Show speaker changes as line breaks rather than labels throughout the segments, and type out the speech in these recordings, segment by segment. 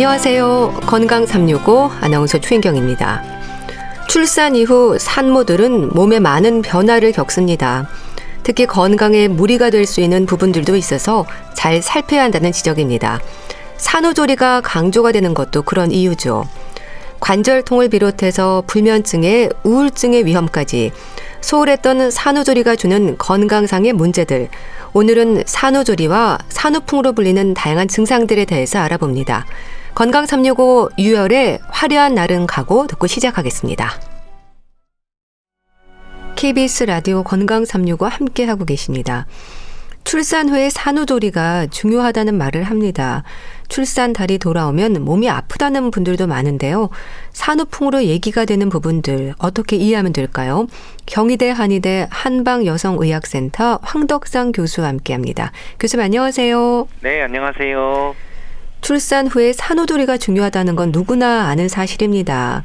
안녕하세요. 건강 365 아나운서 최인경입니다. 출산 이후 산모들은 몸에 많은 변화를 겪습니다. 특히 건강에 무리가 될 수 있는 부분들도 있어서 잘 살펴야 한다는 지적입니다. 산후조리가 강조가 되는 것도 그런 이유죠. 관절통을 비롯해서 불면증에 우울증의 위험까지 소홀했던 산후조리가 주는 건강상의 문제들. 오늘은 산후조리와 산후풍으로 불리는 다양한 증상들에 대해서 알아봅니다. 건강 365 유열의 화려한 날은 가고 듣고 시작하겠습니다. KBS 라디오 건강 365 함께하고 계십니다. 출산 후에 산후조리가 중요하다는 말을 합니다. 출산 달이 돌아오면 몸이 아프다는 분들도 많은데요. 산후풍으로 얘기가 되는 부분들 어떻게 이해하면 될까요? 경희대 한의대 한방여성의학센터 황덕상 교수와 함께합니다. 교수님 안녕하세요.
네, 안녕하세요.
출산 후에 산후조리가 중요하다는 건 누구나 아는 사실입니다.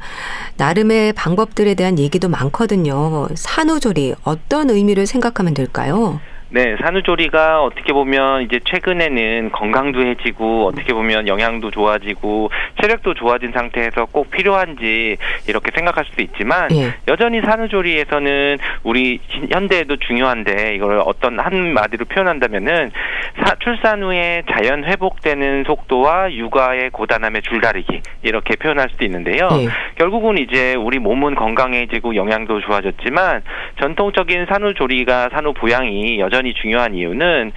나름의 방법들에 대한 얘기도 많거든요. 산후조리 어떤 의미를 생각하면 될까요?
네, 산후조리가 어떻게 보면 이제 최근에는 건강도 해지고 어떻게 보면 영양도 좋아지고 체력도 좋아진 상태에서 꼭 필요한지 이렇게 생각할 수도 있지만 여전히 산후조리에서는 우리 현대에도 중요한데 이걸 어떤 한마디로 표현한다면은 출산 후에 자연 회복되는 속도와 육아의 고단함의 줄다리기 이렇게 표현할 수도 있는데요. 결국은 이제 우리 몸은 건강해지고 영양도 좋아졌지만 전통적인 산후조리가 산후부양이 여전히 중요한 이유는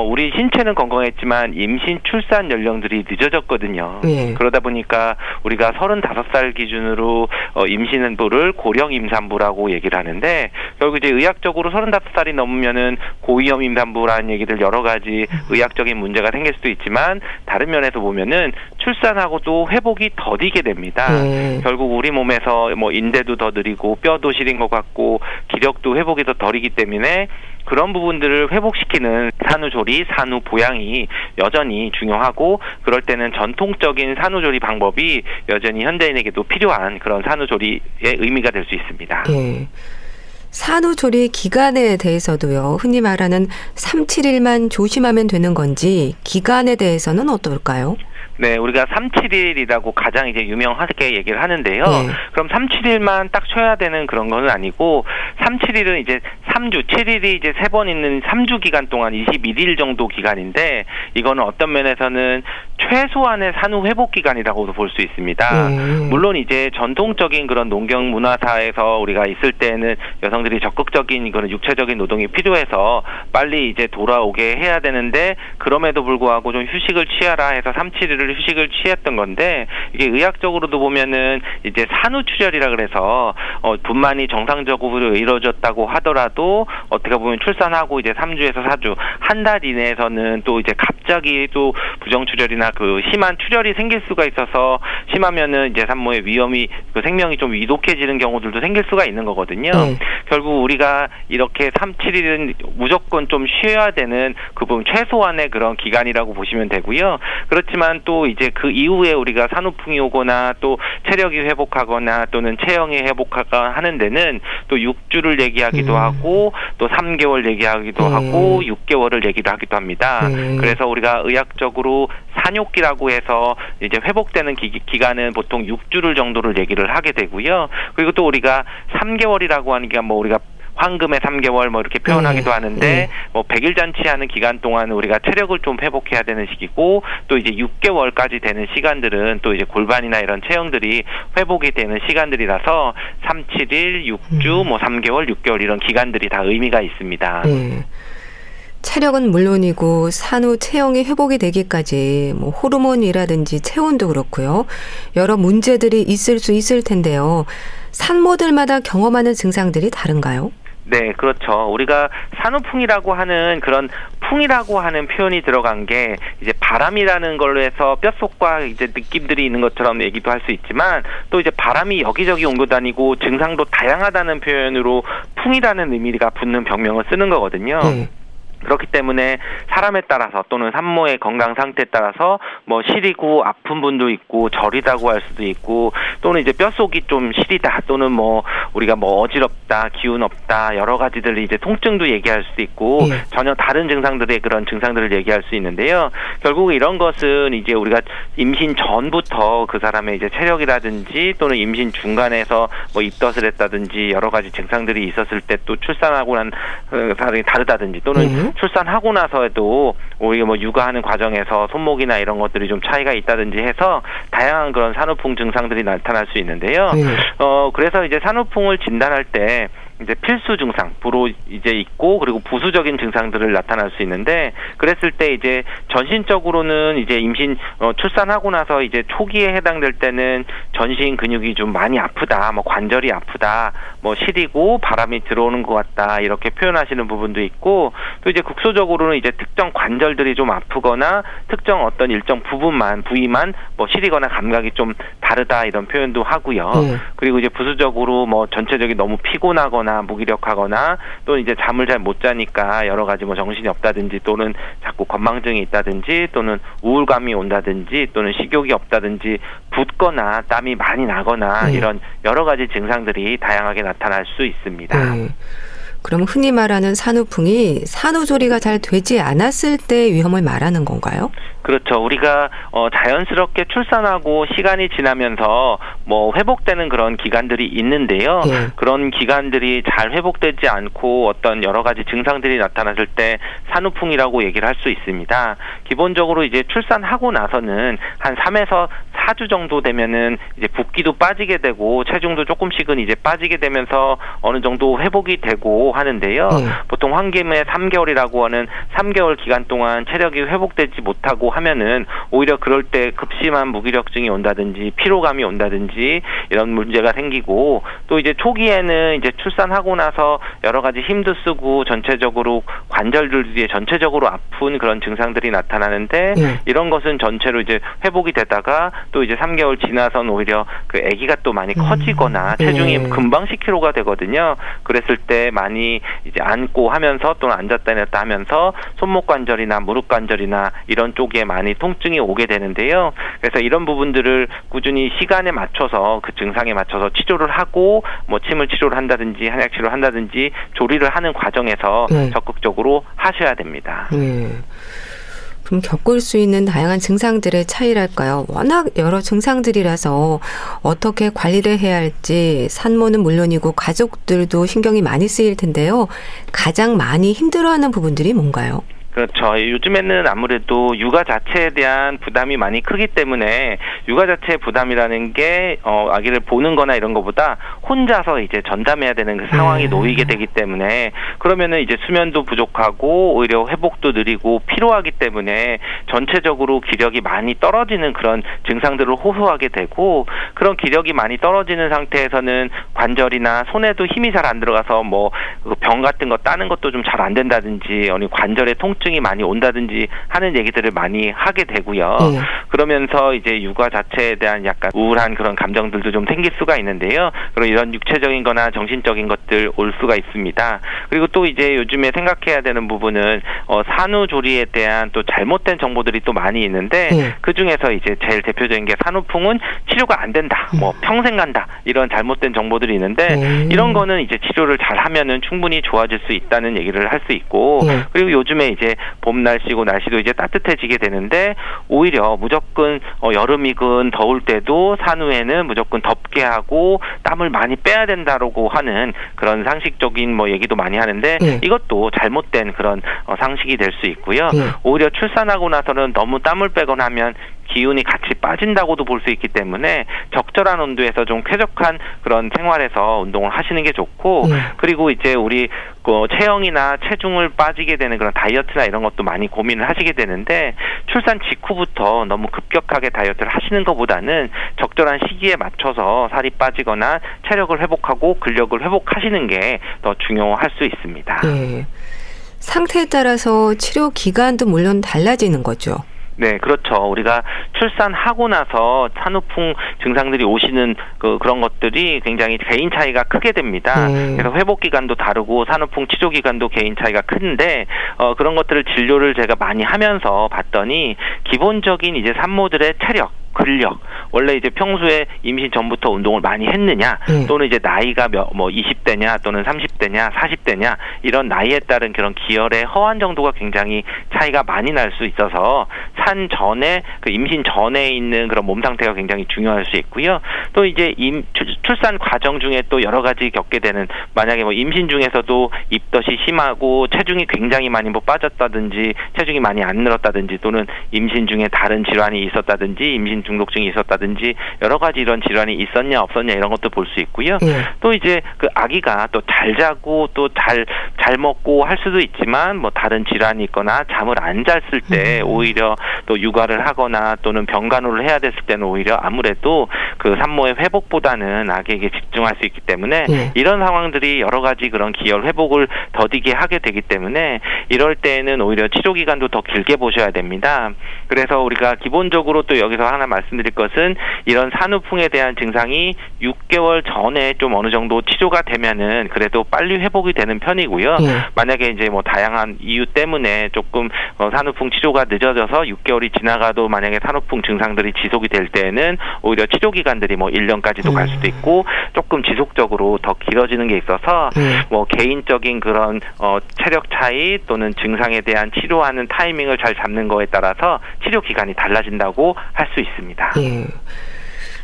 우리 신체는 건강했지만 임신 출산 연령들이 늦어졌거든요. 그러다 보니까 우리가 35살 기준으로 임신부를 고령 임산부라고 얘기를 하는데 결국 이제 의학적으로 35살이 넘으면은 고위험 임산부라는 얘기들 여러 가지 의학적인 문제가 생길 수도 있지만 다른 면에서 보면은 출산하고도 회복이 더디게 됩니다. 결국 우리 몸에서 뭐 인대도 더 느리고 뼈도 시린 것 같고 기력도 회복이 더 덜이기 때문에 그런 부분들을 회복시키는 산후조리, 산후보양이 여전히 중요하고 그럴 때는 전통적인 산후조리 방법이 여전히 현대인에게도 필요한 그런 산후조리의 의미가 될 수 있습니다.
산후조리 기간에 대해서도요. 흔히 말하는 3, 7일만 조심하면 되는 건지 기간에 대해서는 어떨까요?
네, 우리가 3, 7일이라고 가장 이제 유명하게 얘기를 하는데요. 그럼 3, 7일만 딱 쉬어야 되는 그런 거는 아니고 3, 7일은 이제 3주, 7일이 이제 3번 있는 3주 기간 동안 21일 정도 기간인데 이거는 어떤 면에서는 최소한의 산후 회복 기간이라고도 볼 수 있습니다. 물론 이제 전통적인 그런 농경 문화사에서 우리가 있을 때는 여성들이 적극적인 그런 육체적인 노동이 필요해서 빨리 이제 돌아오게 해야 되는데 그럼에도 불구하고 좀 휴식을 취하라 해서 3, 7일을 휴식을 취했던 건데 이게 의학적으로도 보면은 이제 산후출혈이라 그래서 분만이 정상적으로 이루어졌다고 하더라도 어떻게 보면 출산하고 이제 3주에서 4주 한 달 이내에서는 또 이제 갑자기 또 부정출혈이나 그 심한 출혈이 생길 수가 있어서 심하면은 이제 산모의 위험이 그 생명이 좀 위독해지는 경우들도 생길 수가 있는 거거든요. 결국 우리가 이렇게 3, 7일은 무조건 좀 쉬어야 되는 그 부분 최소한의 그런 기간이라고 보시면 되고요. 그렇지만 또 이제 그 이후에 우리가 산후풍이 오거나 또 체력이 회복하거나 또는 체형이 회복하거나 하는 데는 또 6주를 얘기하기도 하고 또 3개월 얘기하기도 하고 6개월을 얘기하기도 합니다. 그래서 우리가 의학적으로 산욕기라고 해서 이제 회복되는 기간은 보통 6주를 정도를 얘기를 하게 되고요. 그리고 또 우리가 3개월이라고 하는 게 뭐 우리가 황금의 3개월 뭐 이렇게 표현하기도 하는데 뭐 100일 잔치하는 기간 동안 우리가 체력을 좀 회복해야 되는 시기고 또 이제 6개월까지 되는 시간들은 또 이제 골반이나 이런 체형들이 회복이 되는 시간들이라서 3, 7일, 6주, 뭐 3개월, 6개월 이런 기간들이 다 의미가 있습니다.
체력은 물론이고 산후 체형이 회복이 되기까지 뭐 호르몬이라든지 체온도 그렇고요. 여러 문제들이 있을 수 있을 텐데요. 산모들마다 경험하는 증상들이 다른가요?
네, 그렇죠. 우리가 산후풍이라고 하는 그런 풍이라고 하는 표현이 들어간 게 이제 바람이라는 걸로 해서 뼛속과 이제 느낌들이 있는 것처럼 얘기도 할 수 있지만 또 이제 바람이 여기저기 옮겨 다니고 증상도 다양하다는 표현으로 풍이라는 의미가 붙는 병명을 쓰는 거거든요. 그렇기 때문에 사람에 따라서 또는 산모의 건강 상태에 따라서 뭐 시리고 아픈 분도 있고 저리다고 할 수도 있고 또는 이제 뼛속이 좀 시리다 또는 뭐 우리가 뭐 어지럽다, 기운 없다 여러 가지들 이제 통증도 얘기할 수도 있고 전혀 다른 증상들의 그런 증상들을 얘기할 수 있는데요. 결국 이런 것은 이제 우리가 임신 전부터 그 사람의 이제 체력이라든지 또는 임신 중간에서 뭐 입덧을 했다든지 여러 가지 증상들이 있었을 때 또 출산하고 난 사람이 다르다든지 또는 출산하고 나서에도 오히려 뭐 육아하는 과정에서 손목이나 이런 것들이 좀 차이가 있다든지 해서 다양한 그런 산후풍 증상들이 나타날 수 있는데요. 그래서 이제 산후풍을 진단할 때 이제 필수 증상, 부로 이제 있고 그리고 부수적인 증상들을 나타날 수 있는데 그랬을 때 이제 전신적으로는 이제 임신 출산하고 나서 이제 초기에 해당될 때는 전신 근육이 좀 많이 아프다, 뭐 관절이 아프다, 뭐 시리고 바람이 들어오는 것 같다 이렇게 표현하시는 부분도 있고 또 이제 국소적으로는 이제 특정 관절들이 좀 아프거나 특정 어떤 일정 부위만 뭐 시리거나 감각이 좀 다르다 이런 표현도 하고요. 그리고 이제 부수적으로 뭐 전체적인 너무 피곤하거나 무기력하거나 또는 이제 잠을 잘 못 자니까 여러 가지 뭐 정신이 없다든지 또는 자꾸 건망증이 있다든지 또는 우울감이 온다든지 또는 식욕이 없다든지 붓거나 땀이 많이 나거나 이런 여러 가지 증상들이 다양하게 나타날 수 있습니다.
그럼 흔히 말하는 산후풍이 산후조리가 잘 되지 않았을 때 위험을 말하는 건가요?
그렇죠. 우리가 자연스럽게 출산하고 시간이 지나면서 뭐 회복되는 그런 기간들이 있는데요. 그런 기간들이 잘 회복되지 않고 어떤 여러 가지 증상들이 나타났을 때 산후풍이라고 얘기를 할 수 있습니다. 기본적으로 이제 출산하고 나서는 한 3에서 4주 정도 되면은 이제 붓기도 빠지게 되고 체중도 조금씩은 이제 빠지게 되면서 어느 정도 회복이 되고 하는데요. 보통 황금의 3개월이라고 하는 3개월 기간 동안 체력이 회복되지 못하고 하면은 오히려 그럴 때 급심한 무기력증이 온다든지 피로감이 온다든지 이런 문제가 생기고 또 이제 초기에는 이제 출산하고 나서 여러 가지 힘도 쓰고 전체적으로 관절들이 전체적으로 아픈 그런 증상들이 나타나는데 이런 것은 전체로 이제 회복이 되다가 또 이제 3개월 지나선 오히려 그 아기가 또 많이 커지거나 체중이 금방 10kg가 되거든요. 그랬을 때 많이 이제 앉고 하면서 또는 앉았다 내렸다 하면서 손목 관절이나 무릎 관절이나 이런 쪽에 많이 통증이 오게 되는데요. 그래서 이런 부분들을 꾸준히 시간에 맞춰서 그 증상에 맞춰서 치료를 하고 뭐 침을 치료를 한다든지 한약 치료를 한다든지 조리를 하는 과정에서 적극적으로 하셔야 됩니다.
그럼 겪을 수 있는 다양한 증상들의 차이랄까요? 워낙 여러 증상들이라서 어떻게 관리를 해야 할지 산모는 물론이고 가족들도 신경이 많이 쓰일 텐데요. 가장 많이 힘들어하는 부분들이 뭔가요?
그렇죠. 요즘에는 아무래도 육아 자체에 대한 부담이 많이 크기 때문에 육아 자체의 부담이라는 게 아기를 보는 거나 이런 것보다 혼자서 이제 전담해야 되는 그 상황이 놓이게 되기 때문에 그러면은 이제 수면도 부족하고 오히려 회복도 느리고 피로하기 때문에 전체적으로 기력이 많이 떨어지는 그런 증상들을 호소하게 되고 그런 기력이 많이 떨어지는 상태에서는 관절이나 손에도 힘이 잘 안 들어가서 뭐 병 같은 거 따는 것도 좀 잘 안 된다든지 아니 관절에 통증이 많이 온다든지 하는 얘기들을 많이 하게 되고요. 그러면서 이제 육아 자체에 대한 약간 우울한 그런 감정들도 좀 생길 수가 있는데요. 그리고 이런 육체적인 거나 정신적인 것들 올 수가 있습니다. 그리고 또 이제 요즘에 생각해야 되는 부분은 산후조리에 대한 또 잘못된 정보들이 또 많이 있는데 그중에서 이제 제일 대표적인 게 산후풍은 치료가 안 된다. 뭐 평생 간다. 이런 잘못된 정보들이 있는데 이런 거는 이제 치료를 잘 하면은 충분히 좋아질 수 있다는 얘기를 할 수 있고 그리고 요즘에 이제 봄 날씨고 날씨도 이제 따뜻해지게 되는데 오히려 무조건 여름이건 더울 때도 산후에는 무조건 덥게 하고 땀을 많이 빼야 된다라고 하는 그런 상식적인 뭐 얘기도 많이 하는데 이것도 잘못된 그런 상식이 될 수 있고요. 오히려 출산하고 나서는 너무 땀을 빼거나 하면 기운이 같이 빠진다고도 볼 수 있기 때문에 적절한 온도에서 좀 쾌적한 그런 생활에서 운동을 하시는 게 좋고 그리고 이제 우리 체형이나 체중을 빠지게 되는 그런 다이어트나 이런 것도 많이 고민을 하시게 되는데 출산 직후부터 너무 급격하게 다이어트를 하시는 것보다는 적절한 시기에 맞춰서 살이 빠지거나 체력을 회복하고 근력을 회복하시는 게 더 중요할 수 있습니다.
상태에 따라서 치료 기간도 물론 달라지는 거죠.
네, 그렇죠. 우리가 출산하고 나서 산후풍 증상들이 오시는 그런 것들이 굉장히 개인 차이가 크게 됩니다. 그래서 회복 기간도 다르고 산후풍 치료 기간도 개인 차이가 큰데 그런 것들을 진료를 제가 많이 하면서 봤더니 기본적인 이제 산모들의 체력, 근력, 원래 이제 평소에 임신 전부터 운동을 많이 했느냐, 또는 이제 나이가 20대냐, 또는 30대냐, 40대냐, 이런 나이에 따른 그런 기혈의 허한 정도가 굉장히 차이가 많이 날 수 있어서 산 전에, 임신 전에 있는 그런 몸 상태가 굉장히 중요할 수 있고요. 또 이제 출산 과정 중에 또 여러 가지 겪게 되는, 만약에 임신 중에서도 입덧이 심하고 체중이 굉장히 많이 빠졌다든지, 체중이 많이 안 늘었다든지, 또는 임신 중에 다른 질환이 있었다든지, 임신 중독증이 있었다든지, 여러 가지 이런 질환이 있었냐 없었냐 이런 것도 볼 수 있고요. 또 이제 그 아기가 또 잘 자고 또 잘 먹고 할 수도 있지만 다른 질환이 있거나 잠을 안 잤을 때 오히려 또 육아를 하거나 또는 병간호를 해야 됐을 때는 오히려 아무래도 그 산모의 회복보다는 아기에게 집중할 수 있기 때문에 이런 상황들이 여러 가지 그런 기혈 회복을 더디게 하게 되기 때문에 이럴 때는 오히려 치료 기간도 더 길게 보셔야 됩니다. 그래서 우리가 기본적으로 또 여기서 하나 말씀드릴 것은, 이런 산후풍에 대한 증상이 6개월 전에 좀 어느 정도 치료가 되면은 그래도 빨리 회복이 되는 편이고요. 만약에 이제 다양한 이유 때문에 조금 산후풍 치료가 늦어져서 6개월이 지나가도 만약에 산후풍 증상들이 지속이 될 때에는 오히려 치료 기간들이 1년까지도 갈 수도 있고, 조금 지속적으로 더 길어지는 게 있어서 개인적인 그런 체력 차이 또는 증상에 대한 치료하는 타이밍을 잘 잡는 거에 따라서 치료 기간이 달라진다고 할 수 있습니다.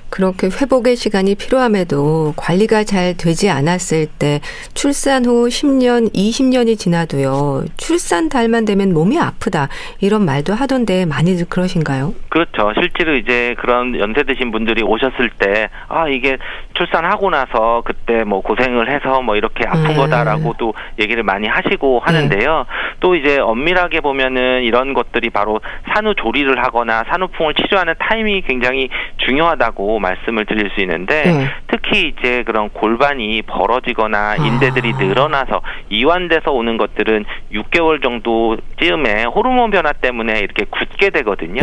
그렇게 회복의 시간이 필요함에도 관리가 잘 되지 않았을 때 출산 후 10년, 20년이 지나도요, 출산 달만 되면 몸이 아프다, 이런 말도 하던데 많이들 그러신가요?
그렇죠. 실제로 이제 그런 연세 드신 분들이 오셨을 때, 이게 출산하고 나서 그때 고생을 해서 이렇게 아픈 거다라고 또 얘기를 많이 하시고 하는데요. 또 이제 엄밀하게 보면은 이런 것들이 바로 산후조리를 하거나 산후풍을 치료하는 타이밍이 굉장히 중요하다고 말씀을 드릴 수 있는데, 특히 이제 그런 골반이 벌어지거나 인대들이 늘어나서 이완돼서 오는 것들은 6개월 정도 쯤에 호르몬 변화 때문에 이렇게 굳게 되거든요.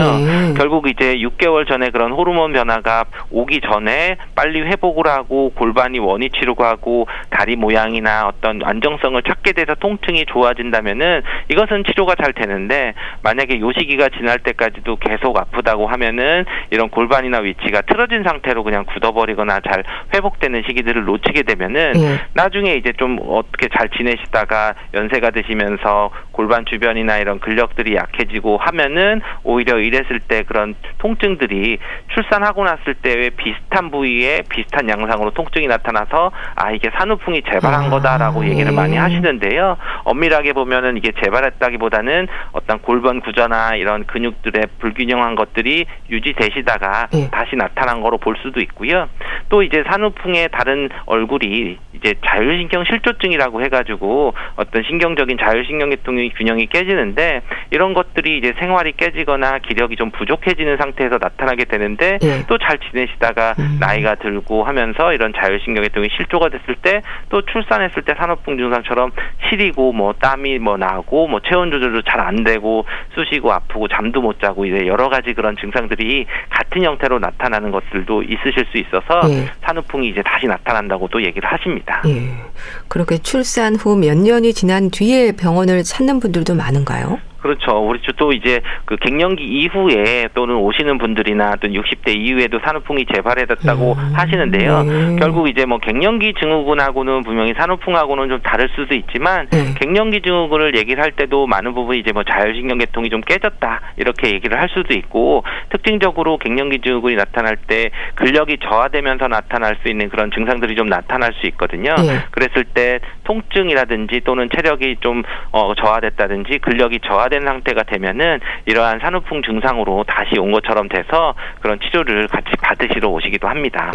결국 이제 6개월 전에 그런 호르몬 변화가 오기 전에 빨리 회복을 하고 골반이 원위치로 가고 다리 모양이나 어떤 안정성을 찾게 돼서 통증이 좋아진다면은 이것은 치료가 잘 되는데, 만약에 요 시기가 지날 때까지도 계속 아프다고 하면은 이런 골반이나 위치가 틀어진 상태로 그냥 굳어버리거나 잘 회복되는 시기들을 놓치게 되면은 나중에 이제 좀 어떻게 잘 지내시다가 연세가 드시면서 골반 주변이나 이런 근력들이 약해지고 하면은 오히려 이랬을 때 그런 통증들이 출산하고 났을 때의 비슷한 부위에 비슷한 양상으로 통증이 나타나서 이게 산후풍이 재발한 거다라고 얘기를 많이 하시는데요. 엄밀하게 보면은 이게 재발했다기보다는 어떤 골반 구조나 이런 근육들의 불균형한 것들이 유지되시다가 다시 나타난 거로 볼 수도 있고요. 또 이제 산후풍의 다른 얼굴이 이제 자율신경 실조증이라고 해가지고 어떤 신경적인 자율신경계통의 균형이 깨지는데, 이런 것들이 이제 생활이 깨지거나 기력이 좀 부족해지는 상태에서 나타나게 되는데, 또 잘 지내시다가 나이가 들고 하면서 이런 자율신경계통이 실조가 됐을 때 또 출산했을 때 산후풍 증상처럼 시리고 땀이 나고 체온 조절도 잘 안 되고 쑤시고 아프고 잠도 못 자고 이제 여러 가지 그런 증상들이 같은 형태로 나타나는 것들도 있으실 수 있어서 산후풍이 이제 다시 나타난다고 또 얘기를 하십니다.
그렇게 출산 후 몇 년이 지난 뒤에 병원을 찾는 분들도 많은가요?
그렇죠. 우리 또 이제 그 갱년기 이후에 또는 오시는 분들이나 또 60대 이후에도 산후풍이 재발해졌다고 하시는데요. 결국 이제 갱년기 증후군하고는 분명히 산후풍하고는 좀 다를 수도 있지만, 갱년기 증후군을 얘기를 할 때도 많은 부분이 이제 자율신경계통이 좀 깨졌다 이렇게 얘기를 할 수도 있고, 특징적으로 갱년기 증후군이 나타날 때 근력이 저하되면서 나타날 수 있는 그런 증상들이 좀 나타날 수 있거든요. 그랬을 때 통증이라든지 또는 체력이 좀 저하됐다든지 근력이 저하된 상태가 되면은 이러한 산후풍 증상으로 다시 온 것처럼 돼서 그런 치료를 같이 받으시러 오시기도 합니다.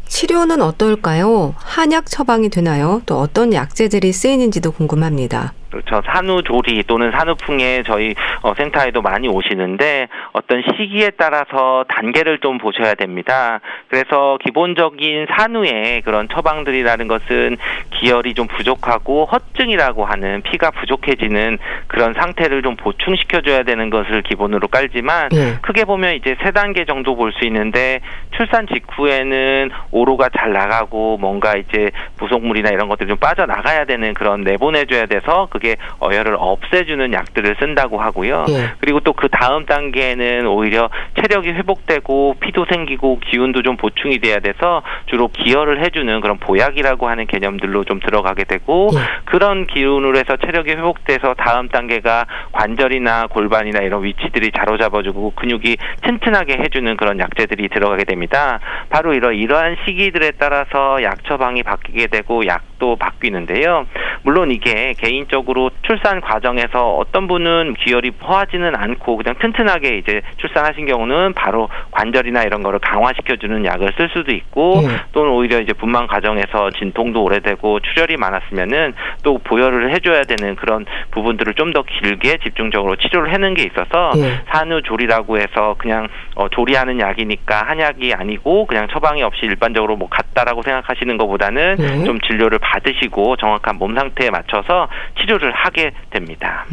치료는 어떨까요? 한약 처방이 되나요? 또 어떤 약재들이 쓰이는지도 궁금합니다.
그렇죠. 산후조리 또는 산후풍에 저희 센터에도 많이 오시는데 어떤 시기에 따라서 단계를 좀 보셔야 됩니다. 그래서 기본적인 산후의 그런 처방들이라는 것은 기혈이 좀 부족하고 허증이라고 하는 피가 부족해지는 그런 상태를 좀 보충시켜줘야 되는 것을 기본으로 깔지만 크게 보면 이제 3단계 정도 볼 수 있는데 출산 직후에는 오로가 잘 나가고 뭔가 이제 부속물이나 이런 것들이 좀 빠져나가야 되는 그런 내보내줘야 돼서 그게 어혈을 없애주는 약들을 쓴다고 하고요. 그리고 또 그 다음 단계에는 오히려 체력이 회복되고 피도 생기고 기운도 좀 보충이 돼야 돼서 주로 기혈을 해주는 그런 보약이라고 하는 개념들로 좀 들어가게 되고 그런 기운으로 해서 체력이 회복돼서 다음 단계가 관절이나 골반이나 이런 위치들이 자로잡아주고 근육이 튼튼하게 해주는 그런 약재들이 들어가게 됩니다. 바로 이러한 시기들에 따라서 약 처방이 바뀌게 되고 약도 바뀌는데요. 물론 이게 개인적으로 출산 과정에서 어떤 분은 기혈이 허하지는 않고 그냥 튼튼하게 이제 출산하신 경우는 바로 관절이나 이런 거를 강화시켜주는 약을 쓸 수도 있고 또는 오히려 이제 분만 과정에서 진통도 오래되고 출혈이 많았으면은 또 보혈을 해줘야 되는 그런 부분들을 좀 더 길게 집중적으로 치료를 하는 게 있어서 산후조리라고 해서 그냥 조리하는 약이니까 한약이 아니고 그냥 처방이 없이 일반적으로 뭐 같다라고 생각하시는 것보다는 좀 진료를 받으시고 정확한 몸 상태에 맞춰서 치료를 하게 됩니다.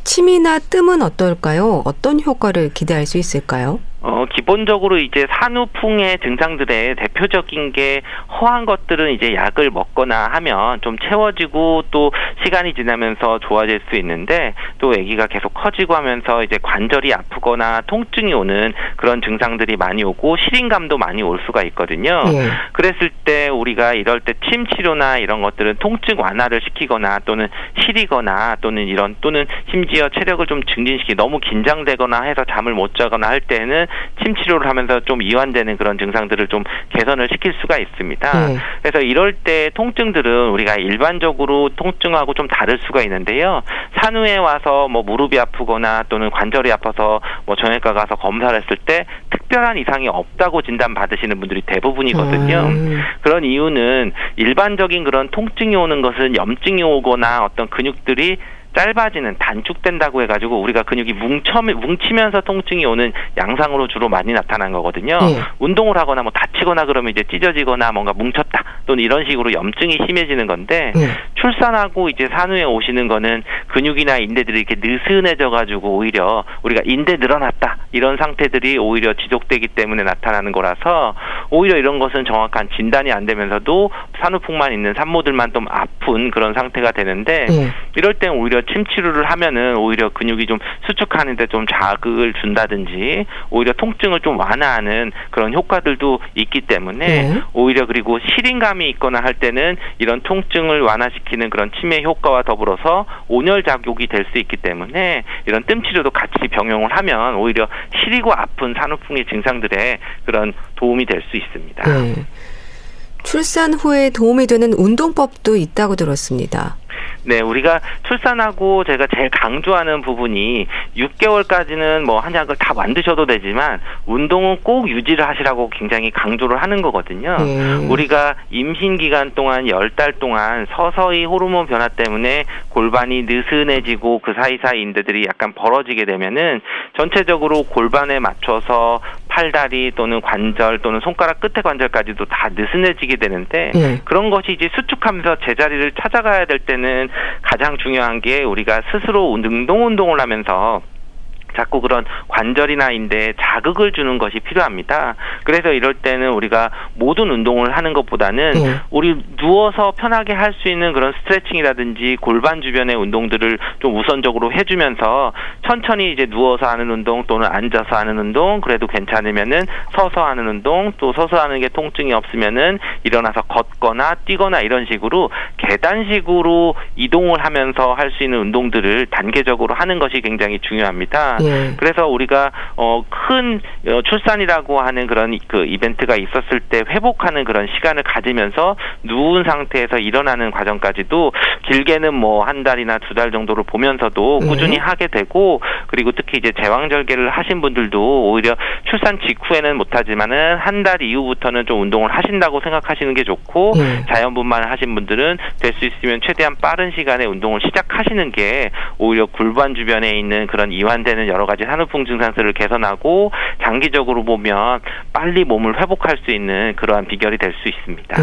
침이나 뜸은 어떨까요? 어떤 효과를 기대할 수 있을까요?
기본적으로 이제 산후풍의 증상들의 대표적인 게 허한 것들은 이제 약을 먹거나 하면 좀 채워지고 또 시간이 지나면서 좋아질 수 있는데 또 아기가 계속 커지고 하면서 이제 관절이 아프거나 통증이 오는 그런 증상들이 많이 오고 시린감도 많이 올 수가 있거든요. 그랬을 때 우리가 이럴 때 침 치료나 이런 것들은 통증 완화를 시키거나 또는 시리거나 또는 심지어 체력을 좀 증진시키 너무 긴장되거나 해서 잠을 못 자거나 할 때는 침 치료를 하면서 좀 이완되는 그런 증상들을 좀 개선을 시킬 수가 있습니다. 그래서 이럴 때 통증들은 우리가 일반적으로 통증하고 좀 다를 수가 있는데요. 산후에 와서 뭐 무릎이 아프거나 또는 관절이 아파서 뭐 정형외과 가서 검사를 했을 때 특별한 이상이 없다고 진단 받으시는 분들이 대부분이거든요. 그런 이유는 일반적인 그런 통증이 오는 것은 염증이 오거나 어떤 근육들이 짧아지는 단축된다고 해가지고 우리가 근육이 뭉치면서 통증이 오는 양상으로 주로 많이 나타난 거거든요. 운동을 하거나 뭐 다치거나 그러면 이제 찢어지거나 뭔가 뭉쳤다 또는 이런 식으로 염증이 심해지는 건데 출산하고 이제 산후에 오시는 거는 근육이나 인대들이 이렇게 느슨해져가지고 오히려 우리가 인대 늘어났다 이런 상태들이 오히려 지속되기 때문에 나타나는 거라서 오히려 이런 것은 정확한 진단이 안 되면서도 산후풍만 있는 산모들만 좀 아픈 그런 상태가 되는데 이럴 땐 오히려 침 치료를 하면은 오히려 근육이 좀 수축하는데 좀 자극을 준다든지 오히려 통증을 좀 완화하는 그런 효과들도 있기 때문에 오히려 그리고 시린감이 있거나 할 때는 이런 통증을 완화시키는 그런 치매 효과와 더불어서 온열 작용이 될 수 있기 때문에 이런 뜸 치료도 같이 병용을 하면 오히려 시리고 아픈 산후풍의 증상들에 그런 도움이 될 수 있습니다.
출산 후에 도움이 되는 운동법도 있다고 들었습니다.
네, 우리가 출산하고 제가 제일 강조하는 부분이 6개월까지는 뭐 한약을 다 만드셔도 되지만 운동은 꼭 유지를 하시라고 굉장히 강조를 하는 거거든요. 우리가 임신 기간 동안 10달 동안 서서히 호르몬 변화 때문에 골반이 느슨해지고 그 사이사이 인대들이 약간 벌어지게 되면은 전체적으로 골반에 맞춰서 팔다리 또는 관절 또는 손가락 끝에 관절까지도 다 느슨해지게 되는데 그런 것이 이제 수축하면서 제자리를 찾아가야 될 때는 가장 중요한 게 우리가 스스로 운동을 하면서 자꾸 그런 관절이나 인대에 자극을 주는 것이 필요합니다. 그래서 이럴 때는 우리가 모든 운동을 하는 것보다는 우리 누워서 편하게 할 수 있는 그런 스트레칭이라든지 골반 주변의 운동들을 좀 우선적으로 해주면서 천천히 이제 누워서 하는 운동 또는 앉아서 하는 운동 그래도 괜찮으면은 서서 하는 운동 또 서서 하는 게 통증이 없으면은 일어나서 걷거나 뛰거나 이런 식으로 계단식으로 이동을 하면서 할 수 있는 운동들을 단계적으로 하는 것이 굉장히 중요합니다. 그래서 우리가 큰 출산이라고 하는 그런 그 이벤트가 있었을 때 회복하는 그런 시간을 가지면서 누운 상태에서 일어나는 과정까지도 길게는 뭐 한 달이나 두 달 정도를 보면서도 꾸준히 하게 되고, 그리고 특히 이제 제왕절개를 하신 분들도 오히려 출산 직후에는 못하지만은 한 달 이후부터는 좀 운동을 하신다고 생각하시는 게 좋고, 자연분만을 하신 분들은 될 수 있으면 최대한 빠른 시간에 운동을 시작하시는 게 오히려 골반 주변에 있는 그런 이완되는 여러 가지 산후풍 증상들을 개선하고 장기적으로 보면 빨리 몸을 회복할 수 있는 그러한 비결이 될 수 있습니다.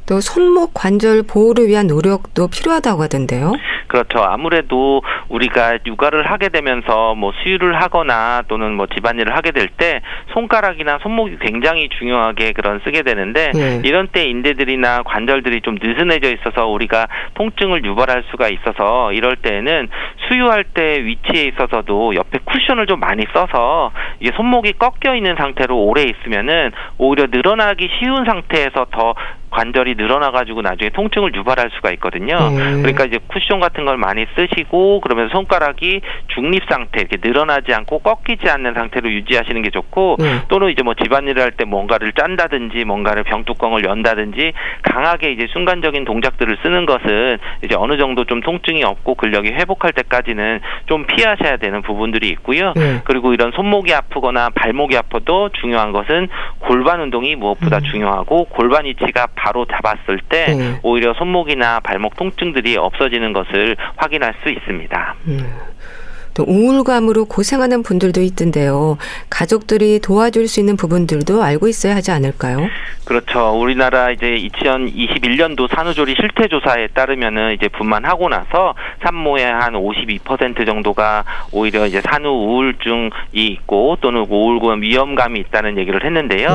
또 손목 관절 보호를 위한 노력도 필요하다고 하던데요.
그렇죠. 아무래도 우리가 육아를 하게 되면서 뭐 수유를 하거나 또는 뭐 집안일을 하게 될 때 손가락이나 손목이 굉장히 중요하게 그런 쓰게 되는데, 이런 때 인대들이나 관절들이 좀 느슨해져 있어서 우리가 통증을 유발할 수가 있어서, 이럴 때는 수유할 때 위치에 있어서도 옆에 쿠션을 좀 많이 써서 이게 손목이 꺾여 있는 상태로 오래 있으면은 오히려 늘어나기 쉬운 상태에서 더 관절이 늘어나가지고 나중에 통증을 유발할 수가 있거든요. 그러니까 이제 쿠션 같은 걸 많이 쓰시고, 그러면서 손가락이 중립 상태, 이렇게 늘어나지 않고 꺾이지 않는 상태로 유지하시는 게 좋고, 또는 이제 뭐 집안일을 할 때 뭔가를 짠다든지 뭔가를 병뚜껑을 연다든지 강하게 이제 순간적인 동작들을 쓰는 것은 이제 어느 정도 좀 통증이 없고 근력이 회복할 때까지는 좀 피하셔야 되는 부분들이 있고요. 그리고 이런 손목이 아프거나 발목이 아파도 중요한 것은 골반 운동이 무엇보다 중요하고, 골반 위치가 바로 잡았을 때 오히려 손목이나 발목 통증들이 없어지는 것을 확인할 수 있습니다.
또 우울감으로 고생하는 분들도 있던데요. 가족들이 도와줄 수 있는 부분들도 알고 있어야 하지 않을까요?
그렇죠. 우리나라 이제 2021년도 산후조리 실태조사에 따르면은 이제 분만하고 나서 산모의 한 52% 정도가 오히려 이제 산후 우울증이 있고 또는 우울감 위험감이 있다는 얘기를 했는데요.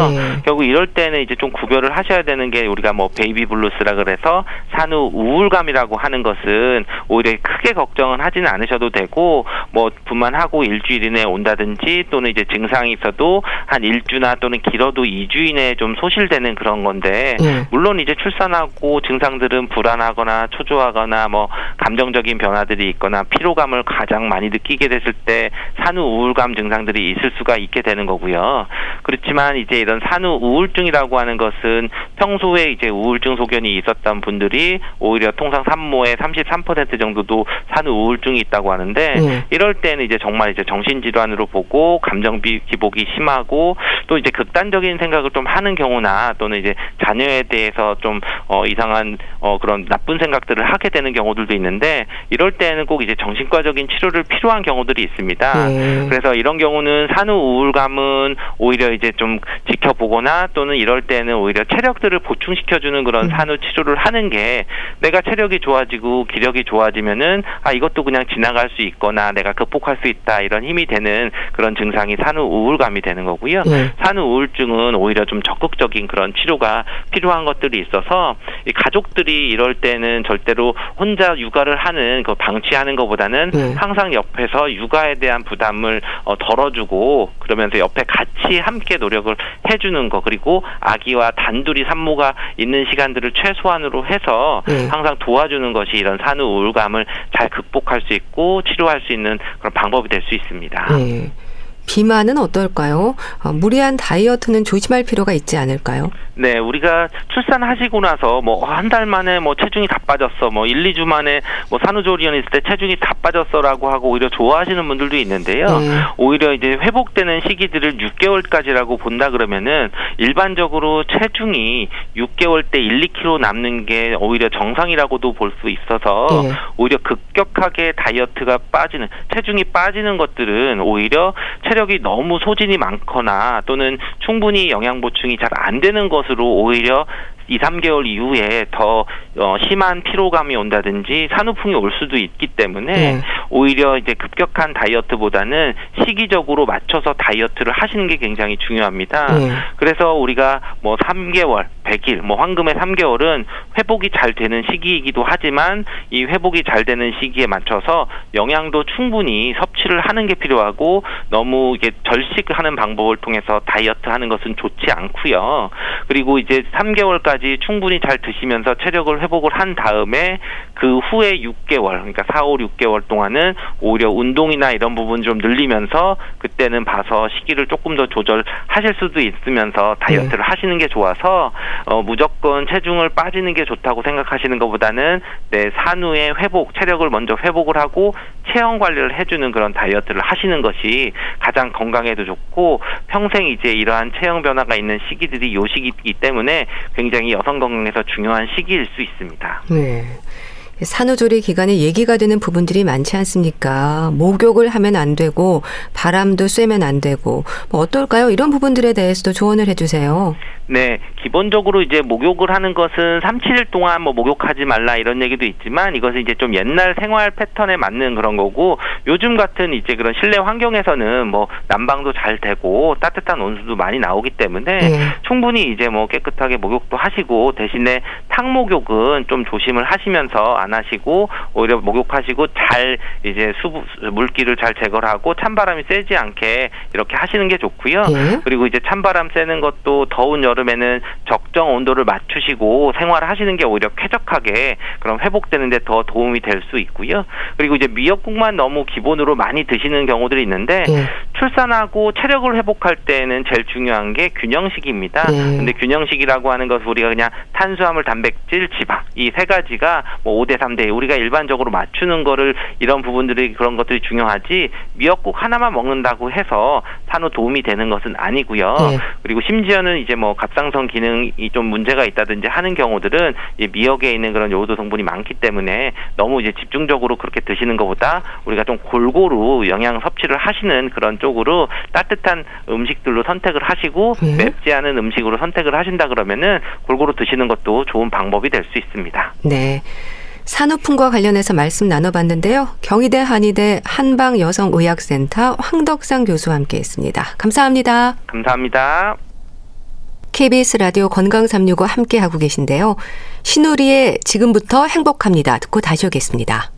결국 이럴 때는 이제 좀 구별을 하셔야 되는 게, 우리가 뭐 베이비 블루스라 그래서 산후 우울감이라고 하는 것은 오히려 크게 걱정은 하지는 않으셔도 되고, 뭐 분만하고 일주일 이내에 온다든지 또는 이제 증상이 있어도 한 1주나 또는 길어도 2주 이내에 좀 소실되는 그런 건데, 물론 이제 출산하고 증상들은 불안하거나 초조하거나 뭐 감정적인 변화들이 있거나 피로감을 가장 많이 느끼게 됐을 때 산후 우울감 증상들이 있을 수가 있게 되는 거고요. 그렇지만 이제 이런 산후 우울증이라고 하는 것은 평소에 이제 우울증 소견이 있었던 분들이 오히려 통상 산모의 33% 정도도 산후 우울증이 있다고 하는데, 이럴 때는 이제 정말 이제 정신질환으로 보고 감정 기복이 심하고 또 이제 극단적인 생각을 좀 하는 경우나 또는 이제 자녀에 대해서 좀 이상한 그런 나쁜 생각들을 하게 되는 경우들도 있는데, 이럴 때는 꼭 이제 정신과적인 치료를 필요한 경우들이 있습니다. 그래서 이런 경우는 산후 우울감은 오히려 이제 좀 지켜보거나 또는 이럴 때는 오히려 체력들을 보충시켜주는 그런 산후 치료를 하는 게, 내가 체력이 좋아지고 기력이 좋아지면은 이것도 그냥 지나갈 수 있거나 내가 극복할 수 있다, 이런 힘이 되는 그런 증상이 산후 우울감이 되는 거고요. 산후 우울증은 오히려 좀 적극적인 그런 치료가 필요한 것들이 있어서, 이 가족들이 이럴 때는 절대로 혼자 육아를 하는 그 방치하는 것보다는 항상 옆에서 육아에 대한 부담을 덜어주고, 그러면서 옆에 같이 함께 노력을 해주는 거, 그리고 아기와 단둘이 산모가 있는 시간들을 최소한으로 해서 항상 도와주는 것이 이런 산후 우울감을 잘 극복할 수 있고 치료할 수 있는 그런 방법이 될 수 있습니다.
비만은 어떨까요? 무리한 다이어트는 조심할 필요가 있지 않을까요?
네, 우리가 출산하시고 나서 뭐 한 달 만에 뭐 체중이 다 빠졌어, 뭐 1, 2주 만에 뭐 산후조리원 있을 때 체중이 다 빠졌어라고 하고 오히려 좋아하시는 분들도 있는데요. 오히려 이제 회복되는 시기들을 6개월까지라고 본다 그러면은 일반적으로 체중이 6개월 때 1, 2kg 남는 게 오히려 정상이라고도 볼 수 있어서 오히려 급격하게 다이어트가 빠지는, 체중이 빠지는 것들은 오히려 체력이 너무 소진이 많거나 또는 충분히 영양 보충이 잘 안 되는 것으로 오히려 2, 3개월 이후에 더 심한 피로감이 온다든지 산후풍이 올 수도 있기 때문에 오히려 이제 급격한 다이어트보다는 시기적으로 맞춰서 다이어트를 하시는 게 굉장히 중요합니다. 그래서 우리가 뭐 3개월, 100일, 뭐 황금의 3개월은 회복이 잘 되는 시기이기도 하지만, 이 회복이 잘 되는 시기에 맞춰서 영양도 충분히 섭취를 하는 게 필요하고, 너무 이게 절식하는 방법을 통해서 다이어트 하는 것은 좋지 않고요. 그리고 이제 3개월까지 충분히 잘 드시면서 체력을 회복을 한 다음에 그 후에 6개월, 그러니까 4, 5, 6개월 동안은 오히려 운동이나 이런 부분 좀 늘리면서 그때는 봐서 시기를 조금 더 조절하실 수도 있으면서 다이어트를 하시는 게 좋아서 무조건 체중을 빠지는 게 좋다고 생각하시는 것보다는 산후의 회복, 체력을 먼저 회복을 하고 체형 관리를 해주는 그런 다이어트를 하시는 것이 가장 건강에도 좋고 평생 이제 이러한 체형 변화가 있는 시기들이 요 시기이기 때문에 굉장히 여성 건강에서 중요한 시기일 수 있습니다.
네. 산후조리 기간에 얘기가 되는 부분들이 많지 않습니까? 목욕을 하면 안 되고 바람도 쐬면 안 되고 뭐 어떨까요? 이런 부분들에 대해서도 조언을 해주세요.
네, 기본적으로 이제 목욕을 하는 것은 3, 7일 동안 뭐 목욕하지 말라 이런 얘기도 있지만 이것은 이제 좀 옛날 생활 패턴에 맞는 그런 거고 요즘 같은 이제 그런 실내 환경에서는 뭐 난방도 잘 되고 따뜻한 온수도 많이 나오기 때문에 충분히 이제 뭐 깨끗하게 목욕도 하시고 대신에 탕목욕은 좀 조심을 하시면서 안 하시고 오히려 목욕하시고 잘 이제 물기를 잘 제거를 하고 찬바람이 세지 않게 이렇게 하시는 게 좋고요. 그리고 이제 찬바람 쐬는 것도 더운 여름에는 적정 온도를 맞추시고 생활하시는 게 오히려 쾌적하게 그럼 회복되는 데 더 도움이 될 수 있고요. 그리고 이제 미역국만 너무 기본으로 많이 드시는 경우들이 있는데 출산하고 체력을 회복할 때는 제일 중요한 게 균형식입니다. 근데 균형식이라고 하는 것은 우리가 그냥 탄수화물, 단백질, 지방 이 세 가지가 뭐 5대 3대 우리가 일반적으로 맞추는 거를 이런 부분들이 그런 것들이 중요하지 미역국 하나만 먹는다고 해서 산후 도움이 되는 것은 아니고요. 그리고 심지어는 이제 뭐 갑상선 기능이 좀 문제가 있다든지 하는 경우들은 이 미역에 있는 그런 요오드 성분이 많기 때문에 너무 이제 집중적으로 그렇게 드시는 것보다 우리가 좀 골고루 영양 섭취를 하시는 그런 쪽으로 따뜻한 음식들로 선택을 하시고 맵지 않은 음식으로 선택을 하신다 그러면은 골고루 드시는 것도 좋은 방법이 될 수 있습니다.
네. 산후풍과 관련해서 말씀 나눠봤는데요. 경희대 한의대 한방여성의학센터 황덕상 교수와 함께했습니다. 감사합니다.
감사합니다.
KBS 라디오 건강365 함께하고 계신데요. 신우리의 지금부터 행복합니다. 듣고 다시 오겠습니다.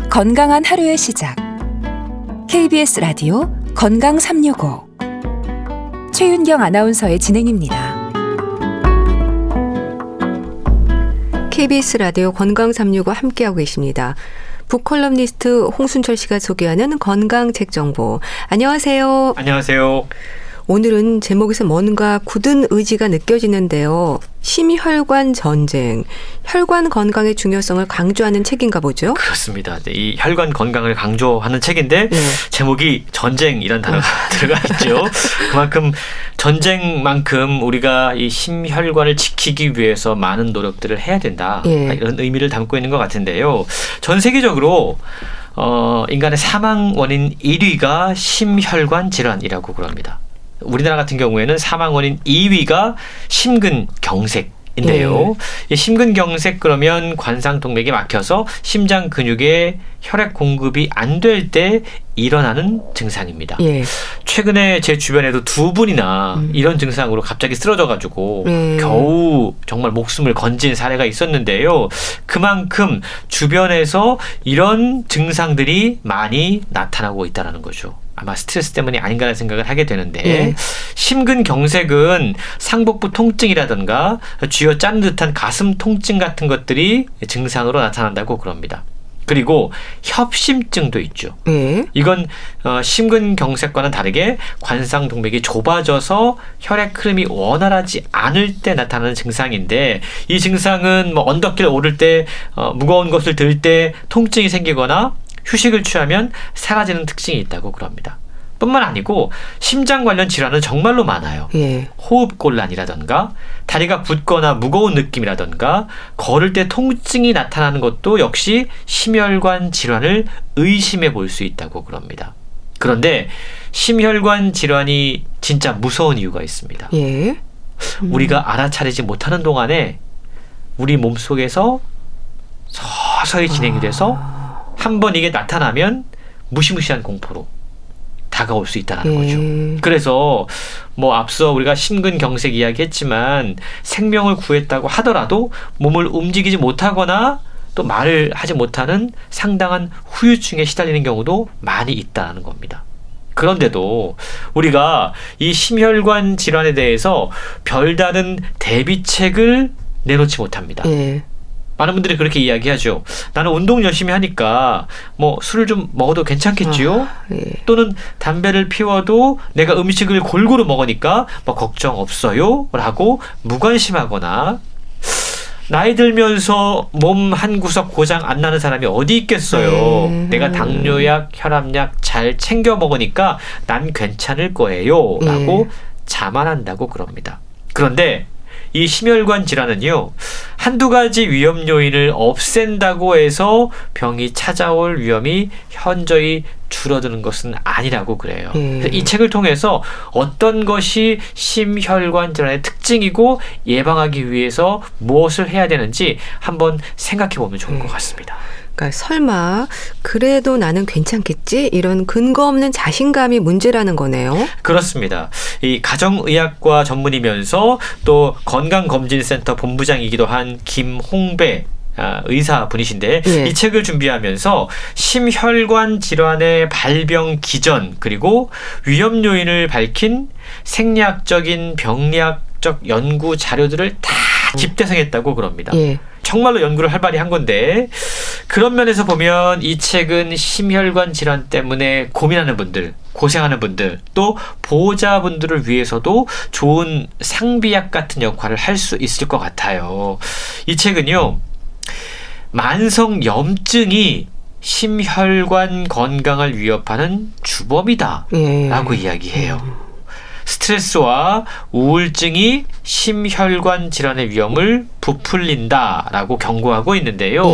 건강한 하루의 시작. KBS 라디오 건강365 최윤경 아나운서의 진행입니다.
KBS 라디오 건강365 함께하고 계십니다. 북컬럼니스트 홍순철 씨가 소개하는 건강책 정보. 안녕하세요.
안녕하세요.
오늘은 제목에서 뭔가 굳은 의지가 느껴지는데요. 심혈관 전쟁, 혈관 건강의 중요성을 강조하는 책인가 보죠?
그렇습니다. 이 혈관 건강을 강조하는 책인데 제목이 전쟁이라는 단어가 들어가 있죠. 그만큼 전쟁만큼 우리가 이 심혈관을 지키기 위해서 많은 노력들을 해야 된다. 이런 의미를 담고 있는 것 같은데요. 전 세계적으로 인간의 사망 원인 1위가 심혈관 질환이라고 그럽니다. 우리나라 같은 경우에는 사망 원인 2위가 심근경색인데요. 이 심근경색 그러면 관상동맥이 막혀서 심장 근육에 혈액 공급이 안 될 때 일어나는 증상입니다. 최근에 제 주변에도 두 분이나 이런 증상으로 갑자기 쓰러져가지고 겨우 정말 목숨을 건진 사례가 있었는데요. 그만큼 주변에서 이런 증상들이 많이 나타나고 있다는 거죠. 아마 스트레스 때문이 아닌가라는 생각을 하게 되는데 심근경색은 상복부 통증이라든가 쥐어 짜는 듯한 가슴 통증 같은 것들이 증상으로 나타난다고 그럽니다. 그리고 협심증도 있죠. 이건 심근경색과는 다르게 관상동맥이 좁아져서 혈액 흐름이 원활하지 않을 때 나타나는 증상인데 이 증상은 뭐 언덕길 오를 때 무거운 것을 들 때 통증이 생기거나 휴식을 취하면 사라지는 특징이 있다고 그럽니다. 뿐만 아니고 심장 관련 질환은 정말로 많아요. 호흡곤란이라던가 다리가 붓거나 무거운 느낌이라던가 걸을 때 통증이 나타나는 것도 역시 심혈관 질환을 의심해 볼 수 있다고 그럽니다. 그런데 심혈관 질환이 진짜 무서운 이유가 있습니다. 우리가 알아차리지 못하는 동안에 우리 몸속에서 서서히 진행이 돼서 한번 이게 나타나면 무시무시한 공포로 다가올 수 있다는 거죠. 그래서 뭐 앞서 우리가 심근경색 이야기했지만 생명을 구했다고 하더라도 몸을 움직이지 못하거나 또 말을 하지 못하는 상당한 후유증에 시달리는 경우도 많이 있다는 겁니다. 그런데도 우리가 이 심혈관 질환에 대해서 별다른 대비책을 내놓지 못합니다. 많은 분들이 그렇게 이야기하죠. 나는 운동 열심히 하니까 뭐 술을 좀 먹어도 괜찮겠지요? 또는 담배를 피워도 내가 음식을 골고루 먹으니까 뭐 걱정 없어요? 라고 무관심하거나 나이 들면서 몸 한 구석 고장 안 나는 사람이 어디 있겠어요. 내가 당뇨약, 혈압약 잘 챙겨 먹으니까 난 괜찮을 거예요. 라고 자만한다고 그럽니다. 그런데 이 심혈관 질환은요, 한두 가지 위험 요인을 없앤다고 해서 병이 찾아올 위험이 현저히 줄어드는 것은 아니라고 그래요. 이 책을 통해서 어떤 것이 심혈관 질환의 특징이고 예방하기 위해서 무엇을 해야 되는지 한번 생각해 보면 좋을 것 같습니다.
그러니까 설마 그래도 나는 괜찮겠지? 이런 근거 없는 자신감이 문제라는 거네요.
그렇습니다. 이 가정의학과 전문이면서 또 건강검진센터 본부장이기도 한 김홍배 의사분이신데 이 책을 준비하면서 심혈관 질환의 발병 기전 그리고 위험 요인을 밝힌 생리학적인 병리학적 연구 자료들을 다 집대성했다고 그럽니다. 정말로 연구를 활발히 한 건데 그런 면에서 보면 이 책은 심혈관 질환 때문에 고민하는 분들, 고생하는 분들, 또 보호자분들을 위해서도 좋은 상비약 같은 역할을 할 수 있을 것 같아요. 이 책은요, 만성 염증이 심혈관 건강을 위협하는 주범이다 라고 이야기해요. 스트레스와 우울증이 심혈관 질환의 위험을 부풀린다라고 경고하고 있는데요.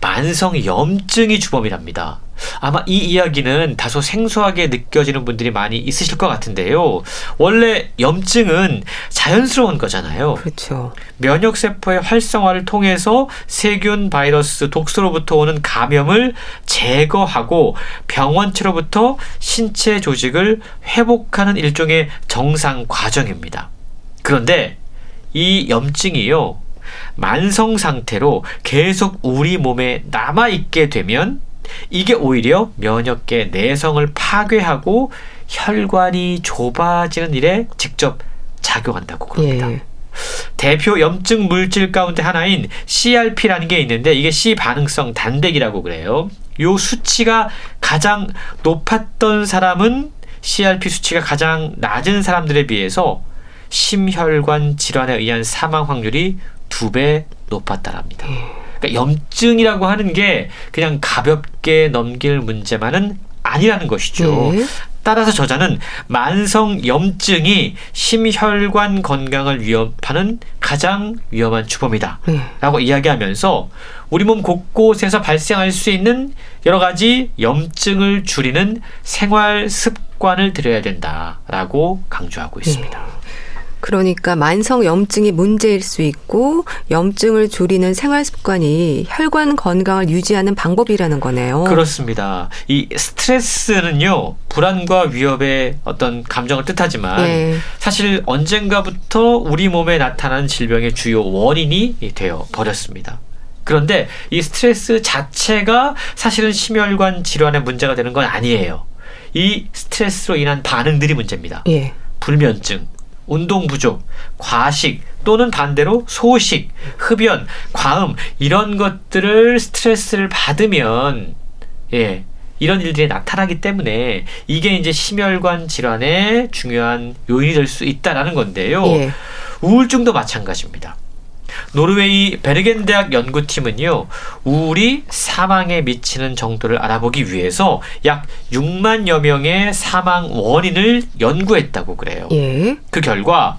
만성 염증이 주범이랍니다. 아마 이 이야기는 다소 생소하게 느껴지는 분들이 많이 있으실 것 같은데요. 원래 염증은 자연스러운 거잖아요.
그렇죠.
면역세포의 활성화를 통해서 세균, 바이러스, 독소로부터 오는 감염을 제거하고 병원체로부터 신체 조직을 회복하는 일종의 정상 과정입니다. 그런데 이 염증이요, 만성 상태로 계속 우리 몸에 남아있게 되면 이게 오히려 면역계 내성을 파괴하고 혈관이 좁아지는 일에 직접 작용한다고 그럽니다. 대표 염증 물질 가운데 하나인 CRP라는 게 있는데 이게 C 반응성 단백이라고 그래요. 요 수치가 가장 높았던 사람은 CRP 수치가 가장 낮은 사람들에 비해서 심혈관 질환에 의한 사망 확률이 2배 높았다랍니다. 그러니까 염증이라고 하는 게 그냥 가볍게 넘길 문제만은 아니라는 것이죠. 따라서 저자는 만성 염증이 심혈관 건강을 위협하는 가장 위험한 주범이다 라고 이야기하면서 우리 몸 곳곳에서 발생할 수 있는 여러 가지 염증을 줄이는 생활 습관을 들여야 된다라고 강조하고 있습니다.
그러니까 만성 염증이 문제일 수 있고 염증을 줄이는 생활 습관이 혈관 건강을 유지하는 방법이라는 거네요.
그렇습니다. 이 스트레스는요, 불안과 위협의 어떤 감정을 뜻하지만 사실 언젠가부터 우리 몸에 나타나는 질병의 주요 원인이 되어 버렸습니다. 그런데 이 스트레스 자체가 사실은 심혈관 질환의 문제가 되는 건 아니에요. 이 스트레스로 인한 반응들이 문제입니다. 불면증, 운동 부족, 과식 또는 반대로 소식, 흡연, 과음 이런 것들을 스트레스를 받으면 이런 일들이 나타나기 때문에 이게 이제 심혈관 질환의 중요한 요인이 될 수 있다라는 건데요. 우울증도 마찬가지입니다. 노르웨이 베르겐 대학 연구팀은요, 우울이 사망에 미치는 정도를 알아보기 위해서 약 6만여 명의 사망 원인을 연구했다고 그래요. 그 결과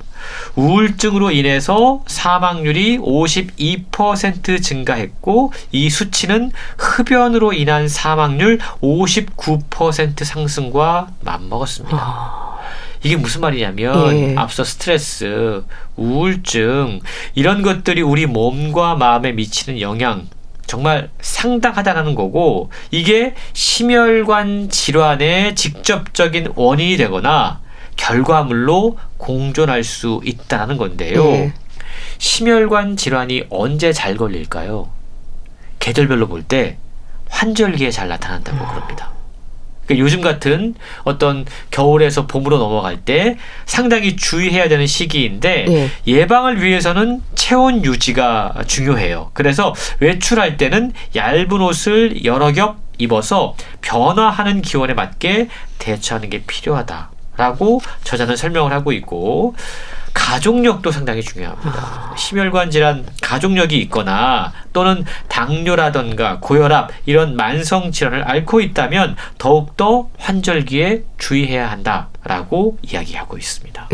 우울증으로 인해서 사망률이 52% 증가했고 이 수치는 흡연으로 인한 사망률 59% 상승과 맞먹었습니다. 이게 무슨 말이냐면 앞서 스트레스, 우울증 이런 것들이 우리 몸과 마음에 미치는 영향 정말 상당하다는 거고, 이게 심혈관 질환의 직접적인 원인이 되거나 결과물로 공존할 수 있다는 건데요. 심혈관 질환이 언제 잘 걸릴까요? 계절별로 볼 때 환절기에 잘 나타난다고 그럽니다. 그러니까 요즘 같은 어떤 겨울에서 봄으로 넘어갈 때 상당히 주의해야 되는 시기인데 예방을 위해서는 체온 유지가 중요해요. 그래서 외출할 때는 얇은 옷을 여러 겹 입어서 변화하는 기온에 맞게 대처하는 게 필요하다라고 저자는 설명을 하고 있고, 가족력도 상당히 중요합니다. 심혈관 질환 가족력이 있거나 또는 당뇨라든가 고혈압 이런 만성 질환을 앓고 있다면 더욱더 환절기에 주의해야 한다라고 이야기하고 있습니다.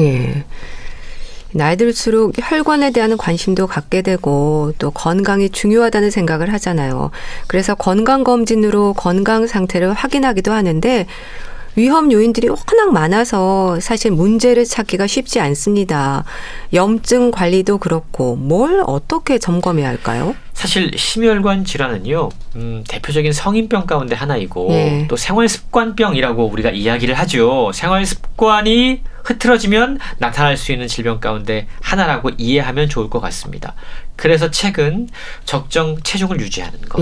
나이 들수록 혈관에 대한 관심도 갖게 되고 또 건강이 중요하다는 생각을 하잖아요. 그래서 건강검진으로 건강 상태를 확인하기도 하는데 위험 요인들이 워낙 많아서 사실 문제를 찾기가 쉽지 않습니다. 염증 관리도 그렇고 뭘 어떻게 점검해야 할까요?
사실 심혈관 질환은요, 대표적인 성인병 가운데 하나이고 또 생활습관병이라고 우리가 이야기를 하죠. 생활습관이 흐트러지면 나타날 수 있는 질병 가운데 하나라고 이해하면 좋을 것 같습니다. 그래서 최근 적정 체중을 유지하는 것,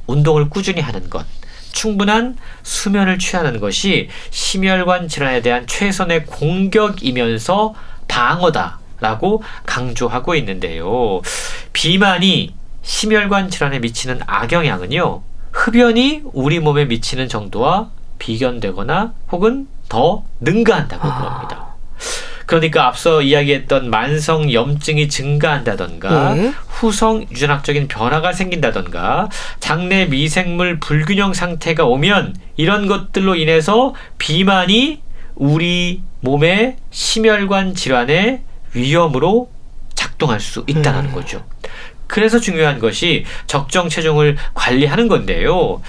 운동을 꾸준히 하는 것, 충분한 수면을 취하는 것이 심혈관 질환에 대한 최선의 공격이면서 방어다라고 강조하고 있는데요. 비만이 심혈관 질환에 미치는 악영향은요, 흡연이 우리 몸에 미치는 정도와 비견되거나 혹은 더 능가한다고 그럽니다. 그러니까 앞서 이야기했던 만성 염증이 증가한다던가 후성 유전학적인 변화가 생긴다던가 장내 미생물 불균형 상태가 오면 이런 것들로 인해서 비만이 우리 몸의 심혈관 질환의 위험으로 작동할 수 있다는 거죠. 그래서 중요한 것이 적정 체중을 관리하는 건데요.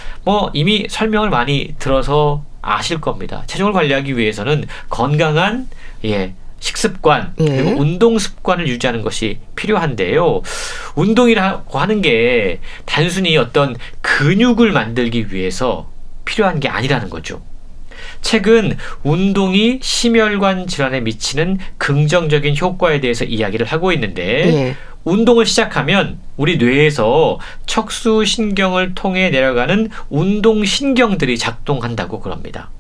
이미 설명을 많이 들어서 아실 겁니다. 체중을 관리하기 위해서는 건강한 식습관 그리고 운동 습관을 유지하는 것이 필요한데요. 운동이라고 하는 게 단순히 어떤 근육을 만들기 위해서 필요한 게 아니라는 거죠. 최근 운동이 심혈관 질환에 미치는 긍정적인 효과에 대해서 이야기를 하고 있는데 운동을 시작하면 우리 뇌에서 척수신경을 통해 내려가는 운동신경들이 작동한다고 그럽니다.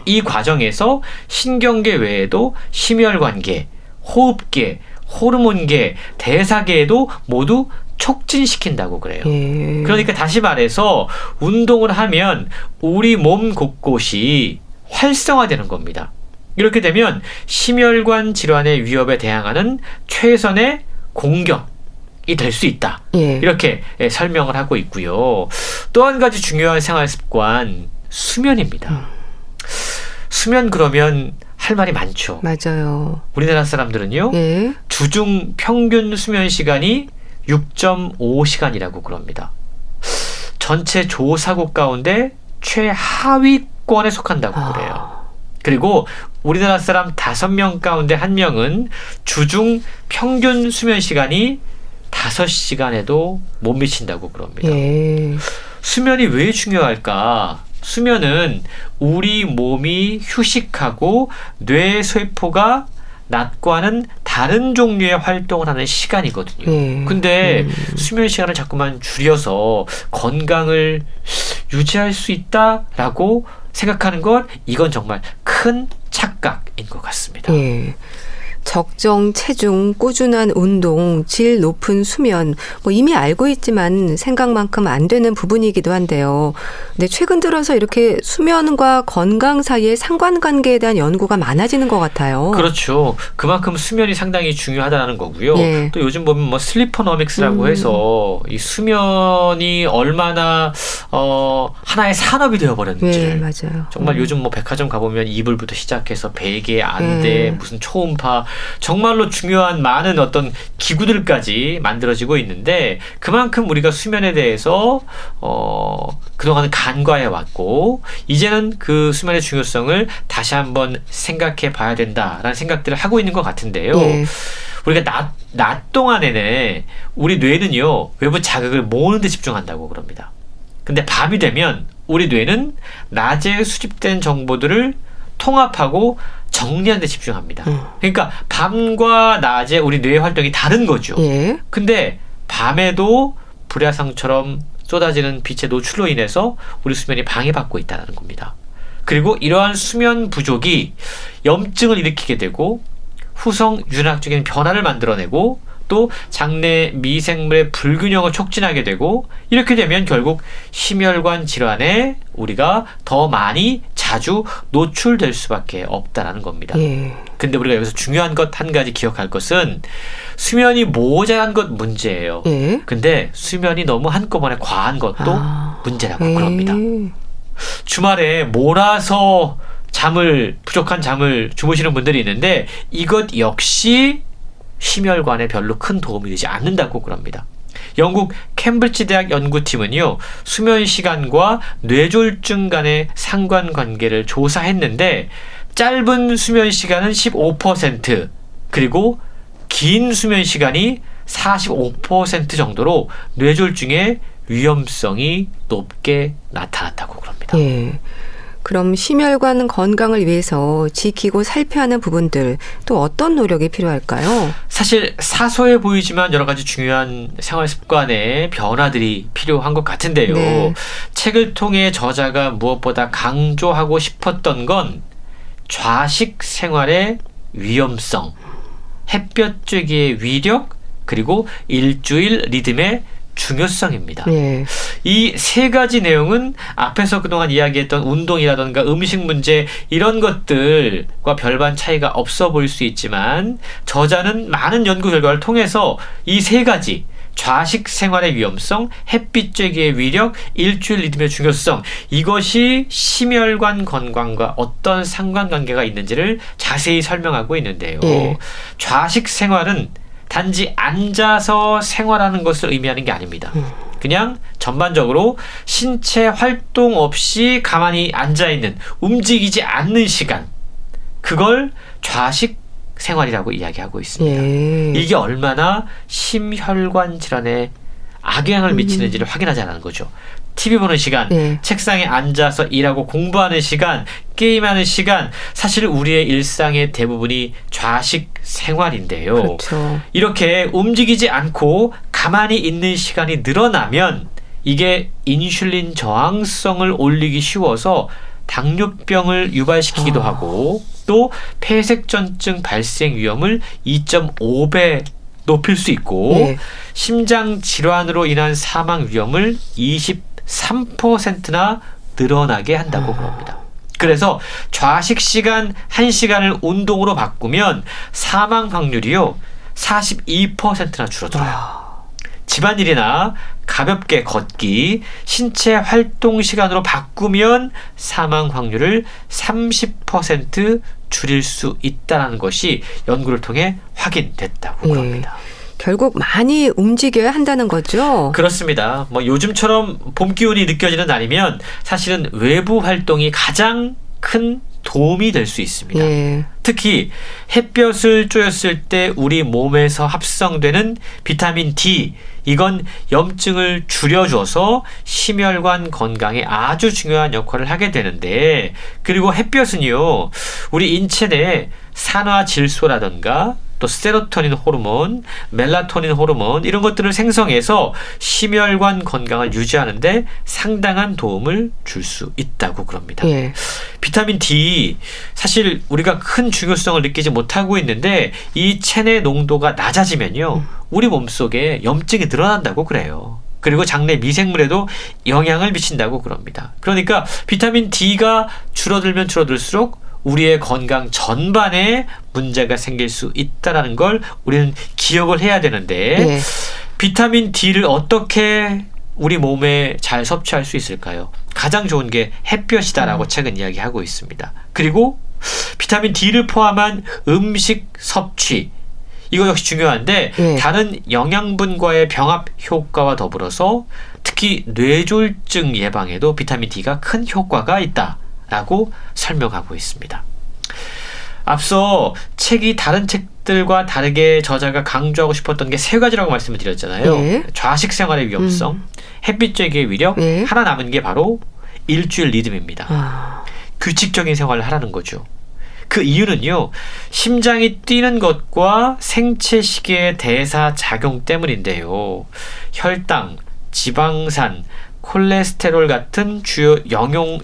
이 과정에서 신경계 외에도 심혈관계, 호흡계, 호르몬계, 대사계에도 모두 촉진시킨다고 그래요. 그러니까 다시 말해서 운동을 하면 우리 몸 곳곳이 활성화되는 겁니다. 이렇게 되면 심혈관 질환의 위협에 대항하는 최선의 공격이 될 수 있다. 이렇게 설명을 하고 있고요. 또 한 가지 중요한 생활 습관, 수면입니다. 수면 그러면 할 말이 많죠.
맞아요.
우리나라 사람들은요, 주중 평균 수면 시간이 6.5시간이라고 그럽니다. 전체 조사국 가운데 최하위권에 속한다고 그래요. 그리고 우리나라 사람 5명 가운데 1명은 주중 평균 수면 시간이 5시간에도 못 미친다고 그럽니다. 수면이 왜 중요할까? 수면은 우리 몸이 휴식하고 뇌세포가 낮과는 다른 종류의 활동을 하는 시간이거든요. 근데 수면 시간을 자꾸만 줄여서 건강을 유지할 수 있다라고 생각하는 것, 이건 정말 큰 착각인 것 같습니다.
적정 체중, 꾸준한 운동, 질 높은 수면, 이미 알고 있지만 생각만큼 안 되는 부분이기도 한데요. 근데 최근 들어서 이렇게 수면과 건강 사이의 상관관계에 대한 연구가 많아지는 것 같아요.
그렇죠. 그만큼 수면이 상당히 중요하다는 거고요. 또 요즘 보면 슬리퍼노믹스라고 해서 이 수면이 얼마나 하나의 산업이 되어버렸는지.
맞아요.
정말 요즘 백화점 가보면 이불부터 시작해서 베개, 안대, 무슨 초음파, 정말로 중요한 많은 어떤 기구들까지 만들어지고 있는데, 그만큼 우리가 수면에 대해서 그동안 간과해 왔고 이제는 그 수면의 중요성을 다시 한번 생각해 봐야 된다라는 생각들을 하고 있는 것 같은데요. 우리가 낮 동안에는 우리 뇌는요 외부 자극을 모으는 데 집중한다고 그럽니다. 근데 밤이 되면 우리 뇌는 낮에 수집된 정보들을 통합하고 정리하는 데 집중합니다. 그러니까 밤과 낮에 우리 뇌의 활동이 다른 거죠.
예.
근데 밤에도 불야성처럼 쏟아지는 빛의 노출로 인해서 우리 수면이 방해받고 있다는 겁니다. 그리고 이러한 수면 부족이 염증을 일으키게 되고 후성 윤학적인 변화를 만들어내고 또 장내 미생물의 불균형을 촉진하게 되고 이렇게 되면 결국 심혈관 질환에 우리가 더 많이 자주 노출될 수밖에 없다라는 겁니다.
예.
근데 우리가 여기서 중요한 것 한 가지 기억할 것은 수면이 모자란 것 문제예요.
예.
근데 수면이 너무 한꺼번에 과한 것도 문제라고 그럽니다. 주말에 몰아서 부족한 잠을 주무시는 분들이 있는데 이것 역시 심혈관에 별로 큰 도움이 되지 않는다고 그럽니다. 영국 캠브리지 대학 연구팀은요, 수면 시간과 뇌졸중 간의 상관관계를 조사했는데 짧은 수면 시간은 15%, 그리고 긴 수면 시간이 45% 정도로 뇌졸중의 위험성이 높게 나타났다고 그럽니다.
예. 그럼 심혈관 건강을 위해서 지키고 살펴야 하는 부분들 또 어떤 노력이 필요할까요?
사실 사소해 보이지만 여러 가지 중요한 생활 습관의 변화들이 필요한 것 같은데요.
네.
책을 통해 저자가 무엇보다 강조하고 싶었던 건 좌식 생활의 위험성, 햇볕 쬐기의 위력, 그리고 일주일 리듬의 중요성입니다.
예.
이 세 가지 내용은 앞에서 그동안 이야기했던 운동이라든가 음식 문제 이런 것들과 별반 차이가 없어 보일 수 있지만 저자는 많은 연구 결과를 통해서 이 세 가지 좌식 생활의 위험성, 햇빛 쬐기의 위력, 일주일 리듬의 중요성 이것이 심혈관 건강과 어떤 상관관계가 있는지를 자세히 설명하고 있는데요.
예.
좌식 생활은 단지 앉아서 생활하는 것을 의미하는 게 아닙니다. 그냥 전반적으로 신체 활동 없이 가만히 앉아있는, 움직이지 않는 시간, 그걸 좌식 생활이라고 이야기하고 있습니다.
예.
이게 얼마나 심혈관 질환에 악영향을 미치는지를 확인하자는 거죠. TV 보는 시간,
예.
책상에 앉아서 일하고 공부하는 시간, 게임하는 시간, 사실 우리의 일상의 대부분이 좌식 생활인데요.
그렇죠.
이렇게 움직이지 않고 가만히 있는 시간이 늘어나면 이게 인슐린 저항성을 올리기 쉬워서 당뇨병을 유발시키기도 하고 또 폐색전증 발생 위험을 2.5배 높일 수 있고
예.
심장 질환으로 인한 사망 위험을 23%나 늘어나게 한다고 그럽니다. 그래서 좌식 시간 1시간을 운동으로 바꾸면 사망 확률이요 42%나 줄어들어요. 집안일이나 가볍게 걷기, 신체 활동 시간으로 바꾸면 사망 확률을 30% 줄일 수 있다는 것이 연구를 통해 확인됐다고
예.
합니다.
결국 많이 움직여야 한다는 거죠?
그렇습니다. 요즘처럼 봄 기운이 느껴지는 날이면 사실은 외부 활동이 가장 큰 도움이 될 수 있습니다.
예.
특히 햇볕을 쬐었을 때 우리 몸에서 합성되는 비타민 D, 이건 염증을 줄여줘서 심혈관 건강에 아주 중요한 역할을 하게 되는데, 그리고 햇볕은요 우리 인체 내 산화질소라든가 또 세로토닌 호르몬, 멜라토닌 호르몬 이런 것들을 생성해서 심혈관 건강을 유지하는데 상당한 도움을 줄 수 있다고 그럽니다.
예.
비타민 D 사실 우리가 큰 중요성을 느끼지 못하고 있는데 이 체내 농도가 낮아지면요 우리 몸속에 염증이 늘어난다고 그래요. 그리고 장내 미생물에도 영향을 미친다고 그럽니다. 그러니까 비타민 D가 줄어들면 줄어들수록 우리의 건강 전반에 문제가 생길 수 있다는 걸 우리는 기억을 해야 되는데
예.
비타민 D를 어떻게 우리 몸에 잘 섭취할 수 있을까요? 가장 좋은 게 햇볕이다라고 책은 이야기하고 있습니다. 그리고 비타민 D를 포함한 음식 섭취 이거 역시 중요한데
예.
다른 영양분과의 병합 효과와 더불어서 특히 뇌졸중 예방에도 비타민 D가 큰 효과가 있다라고 설명하고 있습니다. 앞서 책이 다른 책들과 다르게 저자가 강조하고 싶었던 게 세 가지라고 말씀을 드렸잖아요.
예.
좌식 생활의 위험성, 햇빛 쬐기의 위력,
예.
하나 남은 게 바로 일주일 리듬입니다. 규칙적인 생활을 하라는 거죠. 그 이유는요, 심장이 뛰는 것과 생체 시계의 대사 작용 때문인데요. 혈당, 지방산, 콜레스테롤 같은 주요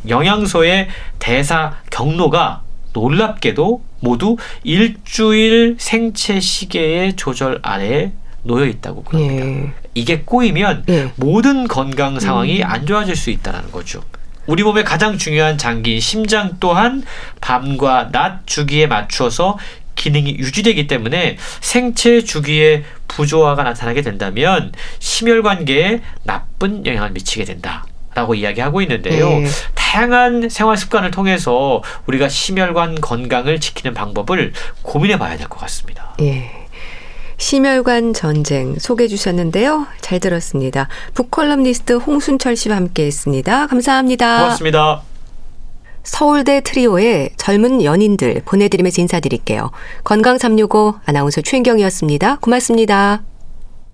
영양소의 대사 경로가 놀랍게도 모두 일주일 생체 시계의 조절 아래에 놓여 있다고 그럽니다.
예.
이게 꼬이면
예.
모든 건강 상황이 안 좋아질 수 있다는 거죠. 우리 몸의 가장 중요한 장기인 심장 또한 밤과 낮 주기에 맞추어서 기능이 유지되기 때문에 생체 주기의 부조화가 나타나게 된다면 심혈관계에 나쁜 영향을 미치게 된다라고 이야기하고 있는데요.
네.
다양한 생활 습관을 통해서 우리가 심혈관 건강을 지키는 방법을 고민해 봐야 될 것 같습니다.
예. 심혈관 전쟁 소개해 주셨는데요. 잘 들었습니다. 북컬럼니스트 홍순철 씨와 함께했습니다. 감사합니다.
고맙습니다.
서울대 트리오의 젊은 연인들 보내드리면서 인사드릴게요. 건강365 아나운서 최인경이었습니다. 고맙습니다.